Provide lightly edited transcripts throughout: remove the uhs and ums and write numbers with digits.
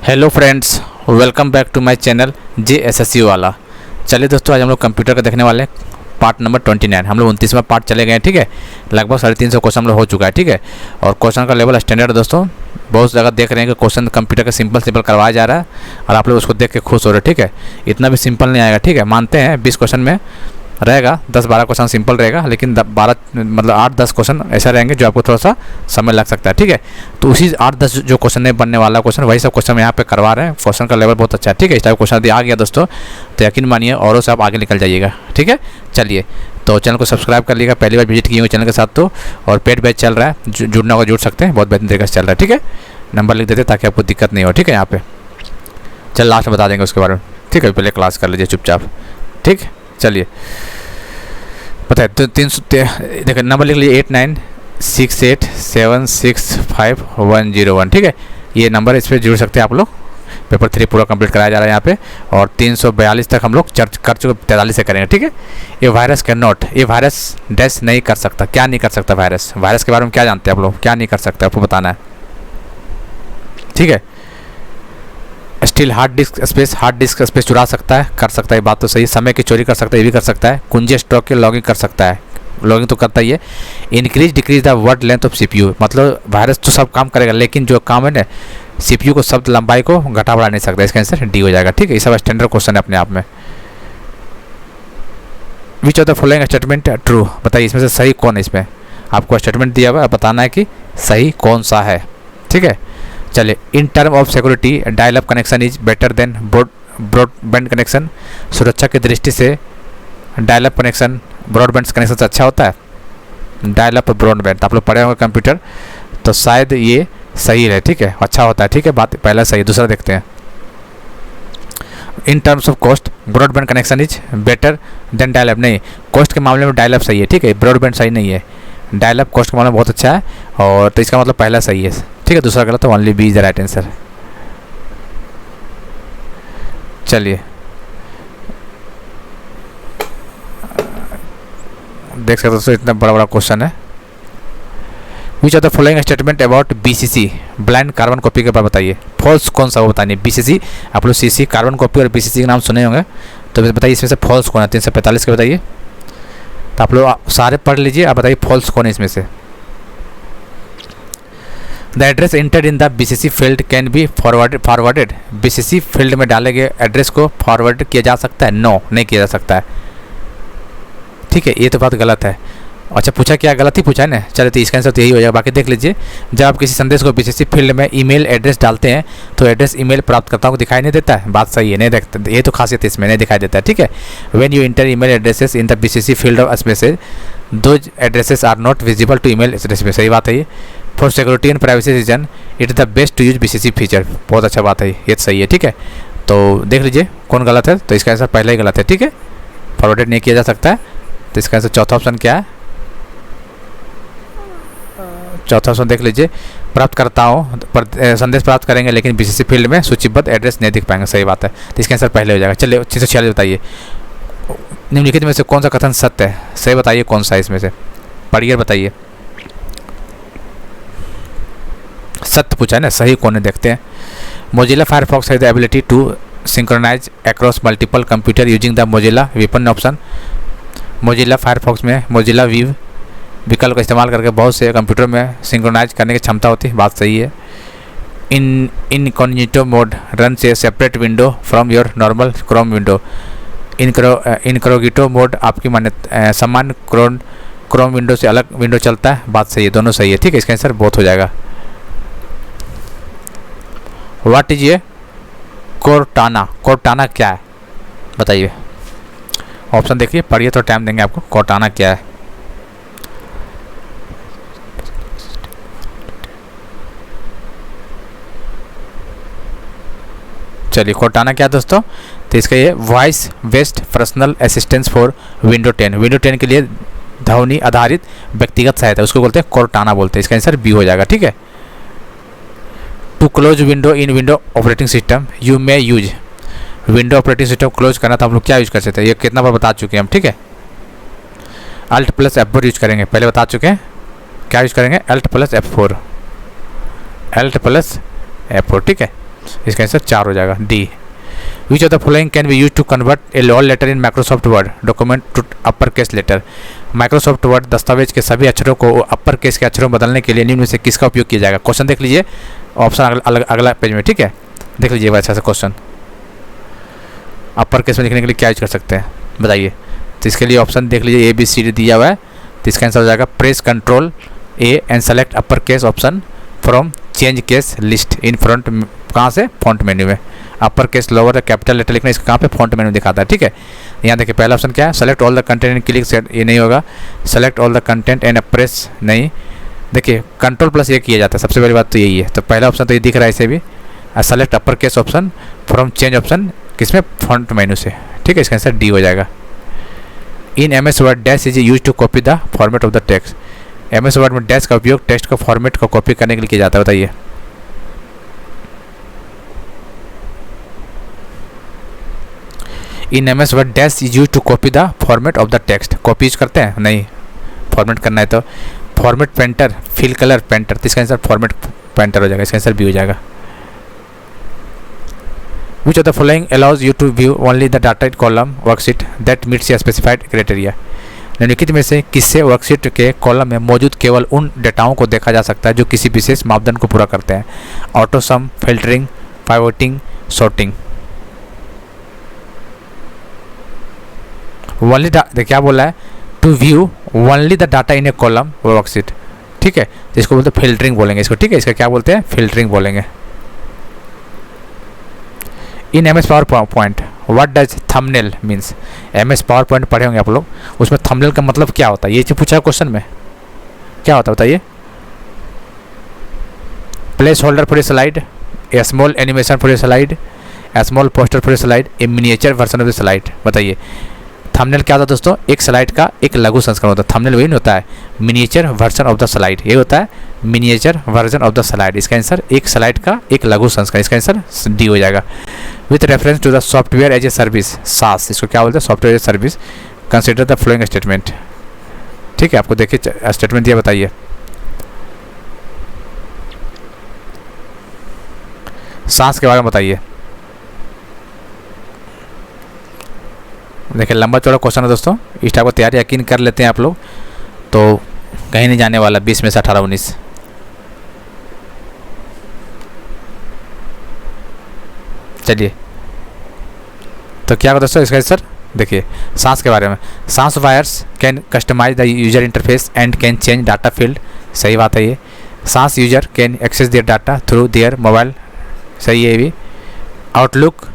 Hello friends, welcome back to my channel JSSU वाला। चलिए दोस्तों, आज हम लोग कंप्यूटर का देखने वाले हैं पार्ट नंबर 29। हम लोग 29वां पार्ट चले गए हैं। ठीक है, लगभग 350 क्वेश्चन हम लोग हो चुका है। ठीक है, और क्वेश्चन का लेवल स्टैंडर्ड है दोस्तों। बहुत जगह देख रहे हैं कि क्वेश्चन कंप्यूटर का सिंपल करवाया जा रहा है और आप लोग उसको देख के खुश हो रहे हैं। ठीक है, इतना भी सिंपल नहीं आएगा। ठीक है, मानते हैं 20 क्वेश्चन में रहेगा, 10-12 क्वेश्चन सिंपल रहेगा, लेकिन 8-10 क्वेश्चन ऐसा रहेंगे जो आपको थोड़ा सा समय लग सकता है। ठीक है, तो उसी 8-10 जो क्वेश्चन नहीं बनने वाला क्वेश्चन, वही सब क्वेश्चन यहाँ पे करवा रहे हैं। क्वेश्चन का लेवल बहुत अच्छा है। ठीक है, इस टाइप क्वेश्चन यदि आ गया दोस्तों तो यकीन मानिए औरों से आप आगे निकल जाइएगा। ठीक है, चलिए तो चैनल को सब्सक्राइब कर लीजिएगा, पहली बार विजिट किए हुए चैनल के साथ तो। और पेड बैच चल रहा है, जुड़ना होगा जुड़ सकते हैं, बहुत बेहतरीन तरीके से चल रहा है। ठीक है, नंबर लिख देते ताकि आपको दिक्कत नहीं हो। ठीक है, यहाँ पे चल लास्ट में बता देंगे उसके बारे में। ठीक है, पहले क्लास कर लीजिए चुपचाप। ठीक, चलिए पता है तो 300 देखिए, नंबर लिख लीजिए 8968765101। ठीक है, ये नंबर इस पर जुड़ सकते हैं आप लोग। पेपर 3 पूरा कंप्लीट कराया जा रहा है यहाँ पे, और 342 तक हम लोग चर्च कर चुके, 43 से करेंगे। ठीक है, ये वायरस कैन नॉट, ये वायरस डैश नहीं कर सकता। क्या नहीं कर सकता वायरस? वायरस के बारे में क्या जानते हैं आप लोग? क्या नहीं कर सकते आपको बताना है। ठीक है, स्टिल हार्ड डिस्क स्पेस चुरा सकता है, कर सकता है, बात तो सही। समय की चोरी कर सकता है, ये भी कर सकता है। कुंजी स्टॉक की लॉगिंग कर सकता है, लॉगिंग तो करता ही है। Increase decrease the word length of CPU, मतलब वायरस तो सब काम करेगा, लेकिन जो काम है ना CPU को, शब्द लंबाई को घटा बढ़ा नहीं सकता। इसका आंसर D हो जाएगा। ठीक है, ये सब स्टैंडर्ड क्वेश्चन है अपने आप में। विच of the following statement true, बताइए इसमें से सही कौन है। इसमें आपको स्टेटमेंट दिया हुआ है, बताना है कि सही कौन सा है। ठीक है, चलिए in term of security dial up connection is better than broadband connection, सुरक्षा की दृष्टि से dial up connection broadband connection से अच्छा होता है। डायल अप ब्रॉडबैंड आप लोग पढ़े होंगे कंप्यूटर, तो शायद ये सही है। ठीक है, अच्छा होता है। ठीक है, बात पहला सही। दूसरा देखते हैं, in terms of cost broadband connection is better than dial up, नहीं, कॉस्ट के मामले में डायल अप सही है। ठीक है, ब्रॉडबैंड सही नहीं है। डायल अप कॉस्ट के मामले में बहुत अच्छा है, और तो इसका मतलब पहला सही है। ठीक है, दूसरा गलत है। Only B is the right answer. चलिए देख सकते हो दोस्तों, इतना बड़ा क्वेश्चन है। Which of the following statement about BCC blind carbon copy के बारे में बताइए। फॉल्स कौन सा वो बताइए। BCC आप लोग CC कार्बन कॉपी और BCC के नाम सुने होंगे, तो बताइए इसमें से फॉल्स कौन है। 345 के बताइए। तो आप लोग सारे पढ़ लीजिए, आप बताइए फॉल्स कौन है इसमें से। The address entered in the BCC field can be forwarded, BCC field में डाले गए एड्रेस को फॉरवर्ड किया जा सकता है। नो, नहीं किया जा सकता है। ठीक है, ये तो बात गलत है। अच्छा, पूछा क्या? गलत ही पूछा है ना। चलिए तो इसका आंसर तो यही हो जाएगा। बाकी देख लीजिए, जब आप किसी संदेश को BCC फील्ड में ईमेल एड्रेस डालते हैं तो एड्रेस ईमेल प्राप्तकर्ताओं को दिखाई नहीं देता है। बात सही है, नहीं देखते, ये तो खासियत इसमें नहीं दिखाई देता है। ठीक है, when you enter email addresses in the BCC field of message those addresses are not visible to email address में। सही बात है ये। For security and privacy reason it is the best to use BCC feature, बहुत अच्छा बात है ये, सही है। ठीक है, तो देख लीजिए कौन गलत है। तो इसका आंसर पहला ही गलत है। ठीक है, फॉरवर्डेड नहीं किया जा सकता है, तो इसका आंसर चौथा ऑप्शन क्या है? चौथा ऑप्शन देख लीजिए, प्राप्तकर्ताओं पर संदेश प्राप्त करेंगे लेकिन BCC फील्ड में सूचीबद्ध एड्रेस नहीं दिख पाएंगे। सही बात है, तो इसका आंसर पहले हो जाएगा। चलिए 646 बताइए, निम्नलिखित में से कौन सा कथन सत्य है? सही बताइए कौन सा है इसमें से, पढ़िए बताइए। सत्य पूछा है ना, सही कौन है देखते हैं। Mozilla Firefox has the ability to synchronise across multiple computer using the Mozilla weapon option. Mozilla Firefox में मोजिला वीव विकल्प का इस्तेमाल करके बहुत से कंप्यूटर में सिंक्रोनाइज करने की क्षमता होती है। बात सही है। इनकॉग्निटो मोड रन से separate window from your normal Chrome window. Incognito mode आपकी सामान्य क्रोम विंडो से अलग विंडो चलता है। बात सही है, दोनों सही है। ठीक है, इसका आंसर बहुत हो जाएगा। व्हाट इज ये कोर्टाना? कोर्टाना क्या है बताइए। ऑप्शन देखिए, पढ़िए तो टाइम देंगे आपको। कोर्टाना क्या है? चलिए, कोर्टाना क्या है दोस्तों? तो इसका ये voice based personal assistance for window 10, window 10 के लिए ध्वनि आधारित व्यक्तिगत सहायता, उसको बोलते हैं कोर्टाना बोलते हैं। इसका आंसर B हो जाएगा। ठीक है, to close window in window operating system you may use, window operating system close करना तो हम लोग क्या यूज कर सकते हैं? ये कितना बार बता चुके हैं हम। ठीक है, Alt+F4 यूज करेंगे, पहले बता चुके हैं। क्या यूज करेंगे? Alt+F4, Alt+F4। ठीक है, इसका आंसर 4 हो जाएगा, D. Which of the following can be use to convert a lower letter in Microsoft Word document to upper case letter. Microsoft Word दस्तावेज के सभी अक्षरों को अपर केस के अक्षरों में बदलने के लिए निम्न में से किसका उपयोग किया जाएगा। क्वेश्चन देख लीजिए, ऑप्शन अगला पेज में, ठीक है, देख लीजिएगा अच्छा सा क्वेश्चन। अपर केस में लिखने के लिए क्या यूज कर सकते हैं बताइए। तो इसके लिए ऑप्शन देख लीजिए, ए बी सी डी दिया हुआ है, तो इसका आंसर हो जाएगा press control A and select upper case option from change case list in front. कहाँ से, फॉन्ट मेन्यू में। Upper case lower capital letter लिखना, इसका कहाँ पे, फॉन्ट मेन्यू दिखाता है, ठीक है। यहाँ देखिए पहला ऑप्शन क्या है, select all the content and click, ये नहीं होगा। Select all the content and press, नहीं। देखिए कंट्रोल प्लस ये किया जाता है, सबसे पहली बात तो यही है। तो पहला ऑप्शन तो ये दिख रहा है इसे भी, select upper case option from change option किसमें, फॉन्ट मेन्यू से, ठीक है। इसका आंसर डी हो जाएगा। In M S Word dash is use to copy the format of the text. M S Word में डैश का उपयोग टेक्स्ट का फॉर्मेट को कॉपी करने के लिए किया जाता है, बताइए। In M S Word dash is use to copy the format of the text. Copy use करते हैं, नहीं। फॉर्मेट करना है तो format painter, fill colour painter, तो इसका आंसर फॉर्मेट पेंटर हो जाएगा, इसका आंसर बी हो जाएगा। Which of the following allows you to view only the data in column worksheet that meets a specified criteria? निम्नलिखित में से किससे वर्कशीट के कॉलम में मौजूद केवल उन डेटाओं को देखा जा सकता है जो किसी विशेष मापदंड को पूरा करते हैं। Auto sum, filtering, pivoting, sorting. Only क्या बोला है, to view only the data in a column worksheet, ठीक है। इसको बोलते हैं फिल्टरिंग बोलेंगे इसको, ठीक है। इसका क्या बोलते हैं, फिल्टरिंग बोलेंगे। In M S PowerPoint what does thumbnail means. M S PowerPoint पढ़े होंगे आप लोग, उसमें थंबनेल का मतलब क्या होता है, ये चीज पूछा है क्वेश्चन में, क्या होता है बताइए। Place holder for a slide, A small animation for a slide, A small poster for a slide, A miniature version of the slide, बताइए। थंबनेल क्या होता है दोस्तों, एक स्लाइड का एक लघु संस्करण होता है। थंबनेल वही नहीं होता है, miniature version of the slide, ये होता है miniature version of the slide. इसका आंसर एक स्लाइड का एक लघु संस्करण, इसका आंसर डी हो जाएगा। With reference to the software as a service, SaaS, इसको क्या बोलते हैं, software as a service. Consider the following statement, ठीक है। आपको देखिए स्टेटमेंट दिया, बताइए। सांस के बारे में बताइए। देखिए लंबा चौड़ा क्वेश्चन है दोस्तों, इस टाइप को तैयारी यकीन कर लेते हैं आप लोग तो कहीं नहीं जाने वाला। 20 में से 18 19। चलिए तो क्या होगा दोस्तों इसका आंसर, देखिए सांस के बारे में। सांस buyers can customize the user interface and can change data field, सही बात है ये। सांस user can access their data through their mobile, सही है ये भी। आउटलुक,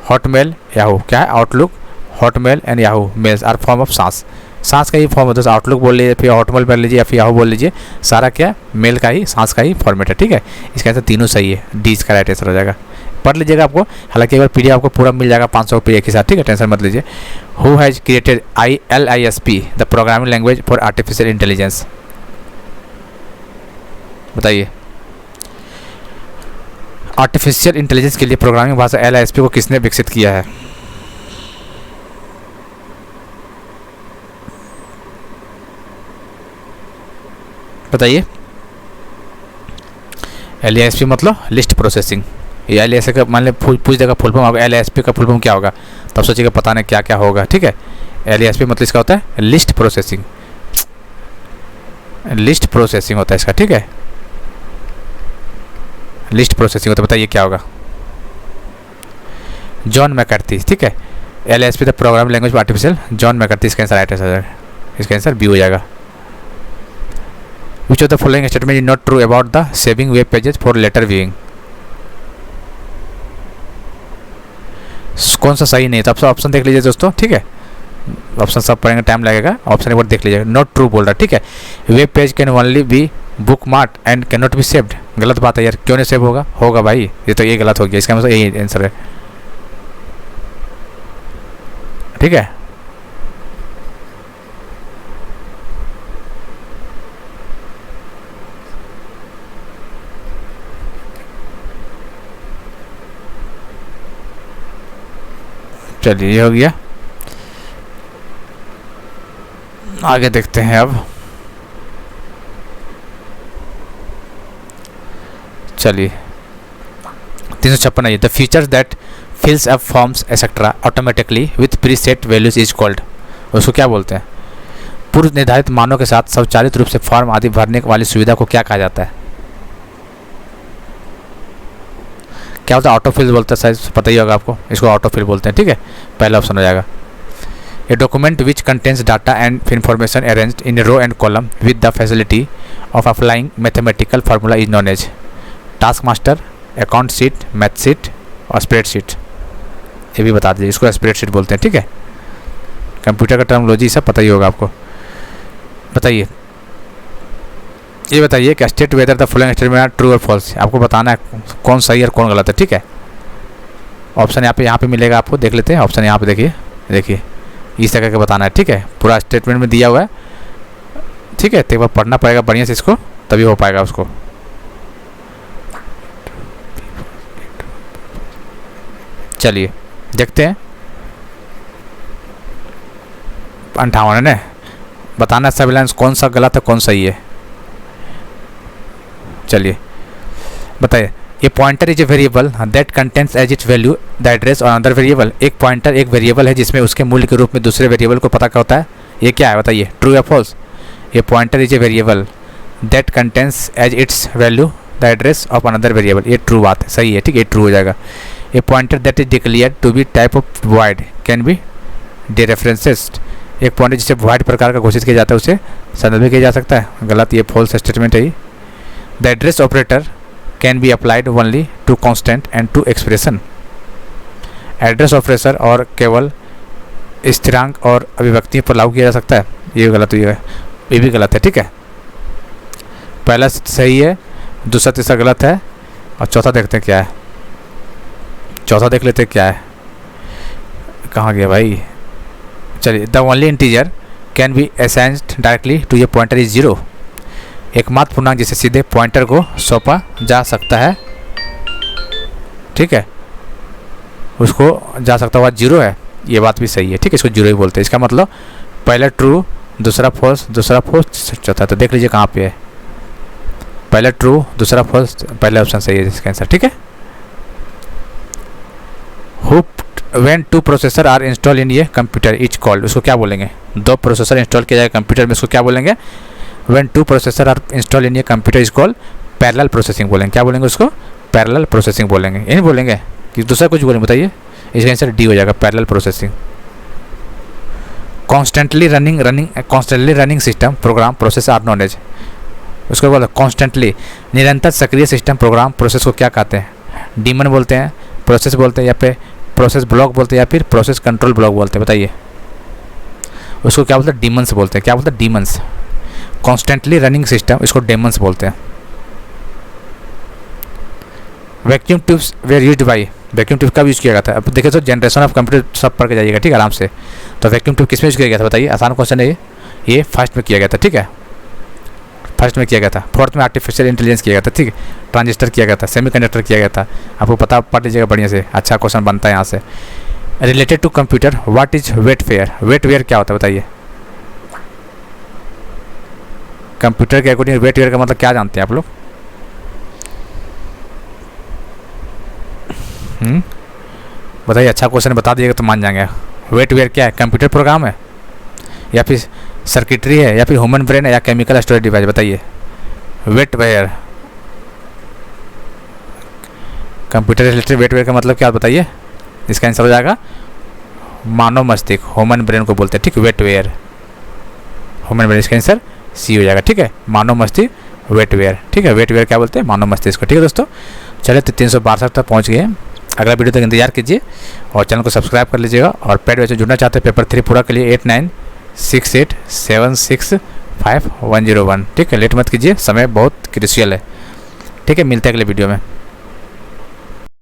हॉटमेल, याहू, क्या है, Outlook, Hotmail and Yahoo mails are form of सांस। सांस का ही फॉर्म होता है, आउटलुक बोल लीजिए, फिर हॉटमेल बोल लीजिए या फिर याहू बोल लीजिए, सारा क्या मेल का ही, सांस का ही फॉर्मेट है, ठीक है। इसका आंसर तीनों सही है, डी इसका राइट आंसर हो जाएगा। पढ़ लीजिएगा आपको, हालांकि एक बार पीडीएफ आपको पूरा मिल जाएगा 500 रुपये एक ही साथ, ठीक है, टेंशन मत लीजिए। Who has created ILISP the programming language for artificial intelligence, बताइए। आर्टिफिशियल इंटेलिजेंस के लिए प्रोग्रामिंग भाषा LISP को किसने विकसित किया है, बताइए। LISP मतलब लिस्ट प्रोसेसिंग। ये LISP का मान ली पूछ देगा फुल फॉर्म, LISP का फुल फॉर्म क्या होगा, तब सोचिएगा पता नहीं क्या क्या होगा, ठीक है। LISP मतलब इसका होता है लिस्ट प्रोसेसिंग, लिस्ट प्रोसेसिंग होता है इसका, ठीक है। लिस्ट प्रोसेसिंग होता है, बताइए क्या होगा। जॉन मैकार्थी, ठीक है। LISP the programming language for artificial, John McCarthy, इसका आंसर राइट है, इसका आंसर बी हो जाएगा। Which of the following statement is not true about the saving web pages for later viewing? कौन सा सही नहीं है, तो आप ऑप्शन देख लीजिए दोस्तों, ठीक है। ऑप्शन सब पढ़ेंगे टाइम लगेगा, ऑप्शन एक बार देख लीजिएगा। नॉट ट्रू बोल रहा, ठीक है। Web page can only be bookmark and can not be saved, गलत बात है यार, क्यों नहीं सेव होगा, होगा भाई, ये तो ये गलत हो गया, इसका मतलब यही आंसर है, ठीक है। चलिए ये हो गया, आगे देखते हैं अब। चलिए 356 है, the features that फिल्स up forms etcetera automatically with pre set values is called. उसको क्या बोलते हैं? पूर्व निर्धारित मानों के साथ स्वचालित रूप से फॉर्म आदि भरने वाली सुविधा को क्या कहा जाता है? क्या होता है? ऑटोफिल बोलते हैं, शायद पता ही होगा आपको, इसको ऑटोफिल बोलते हैं। ठीक है, पहला ऑप्शन हो जाएगा। A document which contains data and information arranged in row and column with the facility of applying mathematical formula is known as task master, account sheet, math sheet और स्प्रेडशीट। ये भी बता दीजिए, इसको स्प्रेडशीट बोलते हैं। ठीक है, कंप्यूटर का टर्मोलॉजी सब पता ही होगा आपको। बताइए, ये बताइए कि state whether the following statement are true और फॉल्स। आपको बताना है कौन सही और कौन गलत है। ठीक है, ऑप्शन यहाँ पे मिलेगा आपको, देख लेते हैं ऑप्शन यहाँ पे। देखिए इस तरह के बताना है। ठीक है, पूरा स्टेटमेंट में दिया हुआ है। ठीक है, तो एक बार पढ़ना पड़ेगा बढ़िया से इसको, तभी हो पाएगा उसको। चलिए देखते हैं। 58 है ना, बताना सर्विलांस कौन सा गलत है कौन सही है। चलिए बताइए, ये pointer is a variable that contains as it value the address और अदर वेरिएबल। एक पॉइंटर एक वेरिएबल है जिसमें उसके मूल्य के रूप में दूसरे वेरिएबल को पता होता है। ये क्या है बताइए, ट्रू या फॉल्स? ये pointer is a variable that contains as its value the address of another variable. ये ट्रू बात है, सही है। ठीक है, ये ट्रू हो जाएगा। A pointer that is declared to be type of void can be dereferenced. एक पॉइंटर जिसे वॉइड प्रकार का घोषित किया जाता है उसे संदर्भित किया जा सकता है। गलत, ये फॉल्स स्टेटमेंट है। The address operator can be applied only to constant and to expression. Address operator और केवल स्थिरांक और अभिव्यक्तियों पर लागू किया जा सकता है। ये गलत, ये भी गलत है। ठीक है, पहला सही है, दूसरा तीसरा गलत है और चौथा देखते हैं क्या है। चौथा देख लेते हैं क्या है, कहाँ गया भाई। चलिए, the only integer can be assigned directly to ये पॉइंटर इज 0। एकमात्र पूर्णांक जिसे सीधे पॉइंटर को सौंपा जा सकता है। ठीक है, उसको जा सकता हुआ 0 है। ये बात भी सही है। ठीक है, इसको 0 ही बोलते हैं। इसका मतलब पहला ट्रू, दूसरा फॉल्स, दूसरा फॉल्स, चौथा। तो देख लीजिए कहाँ पे है, पहला ट्रू, दूसरा फॉल्स, पहला ऑप्शन सही है इसका आंसर। ठीक है, when 2 processor are install in ये कंप्यूटर इच कॉल्ड। उसको क्या बोलेंगे? 2 प्रोसेसर इंस्टॉल किया जाएगा कंप्यूटर में, उसको क्या बोलेंगे? When 2 processor are install in ये computer is called parallel processing बोलेंगे। क्या बोलेंगे उसको? पैरेलल प्रोसेसिंग बोलेंगे। ये नहीं बोलेंगे कि दूसरा कुछ बोलेंगे। बताइए, इसका आंसर डी हो जाएगा, parallel processing. Constantly running system program process are known as. उसको बोला कॉन्स्टेंटली, निरंतर सक्रिय सिस्टम प्रोग्राम प्रोसेस को क्या कहते हैं? डीमन बोलते हैं, प्रोसेस बोलते हैं, या फिर प्रोसेस ब्लॉक बोलते हैं, या फिर प्रोसेस कंट्रोल ब्लॉक बोलते हैं। बताइए, उसको क्या बोलते हैं? डीमंस बोलते हैं। क्या बोलते हैं? डीमंस। कॉन्स्टेंटली रनिंग सिस्टम, इसको डेमंस बोलते हैं। Vacuum tubes where used by. Vacuum tube कब यूज़ किया गया था? अब देखिए तो जनरेशन ऑफ कंप्यूटर सब पढ़ के जाइएगा। ठीक है, आराम से। तो वैक्यूम ट्यूब किस में यूज़ किया गया था बताइए? आसान क्वेश्चन है ये फर्स्ट में किया गया था। ठीक है, फर्स्ट में किया गया था। फोर्थ में आर्टिफिशियल इंटेलिजेंस किया गया था। ठीक है, ट्रांजिस्टर किया गया था, सेमीकंडक्टर किया गया था। आपको पता, पढ़ लीजिएगा बढ़िया से, अच्छा क्वेश्चन बनता है यहाँ से। Related to computer, what is wetware? Wetware क्या होता है बताइए? कंप्यूटर के अकॉर्डिंग वेटवेयर का मतलब क्या जानते हैं आप लोग? बताइए, अच्छा क्वेश्चन बता दीजिएगा तो मान जाएंगे। वेटवेयर क्या है? कंप्यूटर प्रोग्राम है, या फिर सर्किटरी है, या फिर ह्यूमन ब्रेन है, या केमिकल स्टोरेज डिवाइस? बताइए, वेटवेयर। कंप्यूटर रिलेटेड वेटवेयर का मतलब क्या बताइए? इसका आंसर हो जाएगा मानव मस्तिष्क, ह्यूमन ब्रेन को बोलते हैं। ठीक, वेटवेयर, ह्यूमन ब्रेन। इसका आंसर सी हो जाएगा। ठीक है, मानव मस्तिष्क वेटवेयर। ठीक है, वेटवेयर क्या बोलते हैं? मानव मस्तिष्क को। ठीक है दोस्तों, चलिए तो 362 तक पहुँच गए। अगला वीडियो तक इंतजार कीजिए और चैनल को सब्सक्राइब कर लीजिएगा। और पेड बैच जुड़ना चाहते हैं पेपर 3 पूरा के लिए 8968765101। ठीक है, लेट मत कीजिए, समय बहुत क्रिशियल है। ठीक है, मिलते हैं अगले वीडियो में।